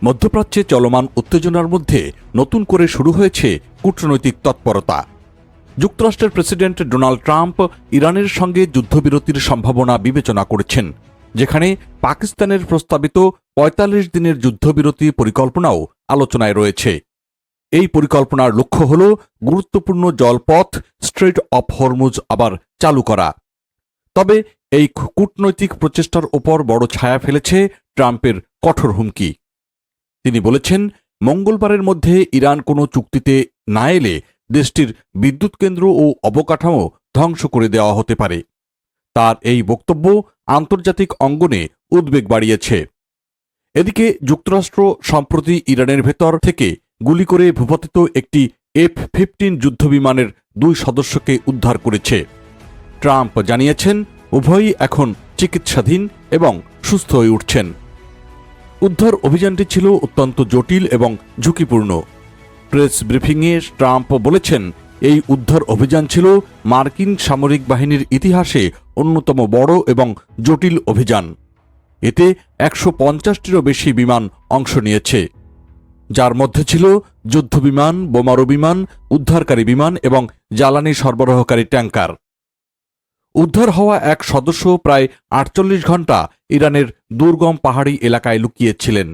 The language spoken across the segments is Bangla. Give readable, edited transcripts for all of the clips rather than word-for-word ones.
মধ্যপ্রাচ্যে চলমান উত্তেজনার মধ্যে নতুন করে শুরু হয়েছে কূটনৈতিক তৎপরতা। যুক্তরাষ্ট্রের প্রেসিডেন্ট ডোনাল্ড ট্রাম্প ইরানের সঙ্গে যুদ্ধবিরতির সম্ভাবনা বিবেচনা করেছেন, যেখানে পাকিস্তানের প্রস্তাবিত ৪৫ দিনের যুদ্ধবিরতি পরিকল্পনাও আলোচনায় রয়েছে। এই পরিকল্পনার লক্ষ্য হল গুরুত্বপূর্ণ জলপথ স্ট্রেইট অফ হরমুজ আবার চালু করা। তবে এই কূটনৈতিক প্রচেষ্টার ওপর বড় ছায়া ফেলেছে ট্রাম্পের কঠোর হুমকি। তিনি বলেছেন, মঙ্গলবারের মধ্যে ইরান কোনো চুক্তিতে না এলে দেশটির বিদ্যুৎ কেন্দ্র ও অবকাঠামো ধ্বংস করে দেওয়া হতে পারে। তার এই বক্তব্য আন্তর্জাতিক অঙ্গনে উদ্বেগ বাড়িয়েছে। এদিকে যুক্তরাষ্ট্র সম্প্রতি ইরানের ভেতর থেকে গুলি করে ভূপাতিত একটি F-15 যুদ্ধবিমানের 2 সদস্যকে উদ্ধার করেছে। ট্রাম্প জানিয়েছেন, উভয়ই এখন চিকিৎসাধীন এবং সুস্থ হয়ে উঠছেন। উদ্ধার অভিযানটি ছিল অত্যন্ত জটিল এবং ঝুঁকিপূর্ণ। প্রেস ব্রিফিংয়ে ট্রাম্প বলেছেন, এই উদ্ধার অভিযান ছিল মার্কিন সামরিক বাহিনীর ইতিহাসে অন্যতম বড় এবং জটিল অভিযান। এতে ১৫০টিরও বেশি বিমান অংশ নিয়েছে, যার মধ্যে ছিল যুদ্ধবিমান, বোমারু বিমান, উদ্ধারকারী বিমান এবং জ্বালানি সরবরাহকারী ট্যাঙ্কার। উদ্ধার হওয়া এক সদস্য প্রায় ৪৮ ঘণ্টা ইরানের দুর্গম পাহাড়ি এলাকায় লুকিয়েছিলেন।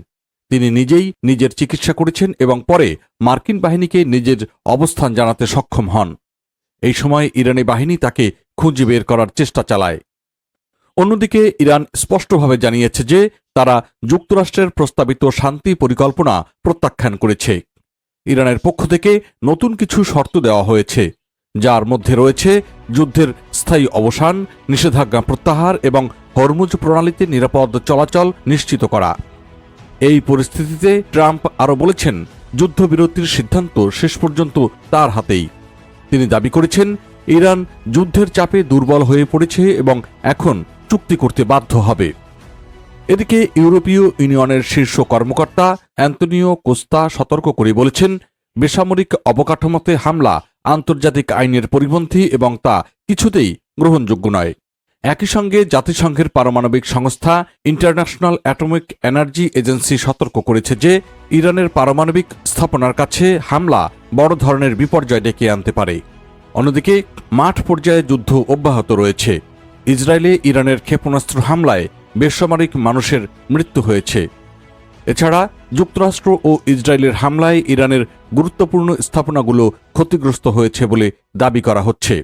তিনি নিজেই নিজের চিকিৎসা করেছেন এবং পরে মার্কিন বাহিনীকে নিজের অবস্থান জানাতে সক্ষম হন। এই সময় ইরানি বাহিনী তাকে খুঁজে বের করার চেষ্টা চালায়। অন্যদিকে ইরান স্পষ্টভাবে জানিয়েছে যে তারা যুক্তরাষ্ট্রের প্রস্তাবিত শান্তি পরিকল্পনা প্রত্যাখ্যান করেছে। ইরানের পক্ষ থেকে নতুন কিছু শর্ত দেওয়া হয়েছে, যার মধ্যে রয়েছে যুদ্ধের স্থায়ী অবসান, নিষেধাজ্ঞা প্রত্যাহার এবং হরমুজ প্রণালীতে নিরাপদ চলাচল নিশ্চিত করা। এই পরিস্থিতিতে ট্রাম্প আরও বলেছেন, যুদ্ধবিরতির সিদ্ধান্ত শেষ পর্যন্ত তার হাতেই। তিনি দাবি করেছেন, ইরান যুদ্ধের চাপে দুর্বল হয়ে পড়েছে এবং এখন চুক্তি করতে বাধ্য হবে। এদিকে ইউরোপীয় ইউনিয়নের শীর্ষ কর্মকর্তা অ্যান্তনিও কোস্তা সতর্ক করে বলেছেন, বেসামরিক অবকাঠামোতে হামলা আন্তর্জাতিক আইনের পরিপন্থী এবং তা কিছুতেই গ্রহণযোগ্য নয়। একই সঙ্গে জাতিসংঘের পারমাণবিক সংস্থা ইন্টারন্যাশনাল অ্যাটমিক এনার্জি এজেন্সি সতর্ক করেছে যে ইরানের পারমাণবিক স্থাপনার কাছে হামলা বড় ধরনের বিপর্যয় ডেকে আনতে পারে। অন্যদিকে মাঠ পর্যায়ে যুদ্ধ অব্যাহত রয়েছে। ইসরায়েলে ইরানের ক্ষেপণাস্ত্র হামলায় বেসামরিক মানুষের মৃত্যু হয়েছে। এছাড়া যুক্তরাষ্ট্র ও ইসরায়েলের হামলায় ইরানের গুরুত্বপূর্ণ স্থাপনাগুলো ক্ষতিগ্রস্ত হয়েছে বলে দাবি করা হচ্ছে।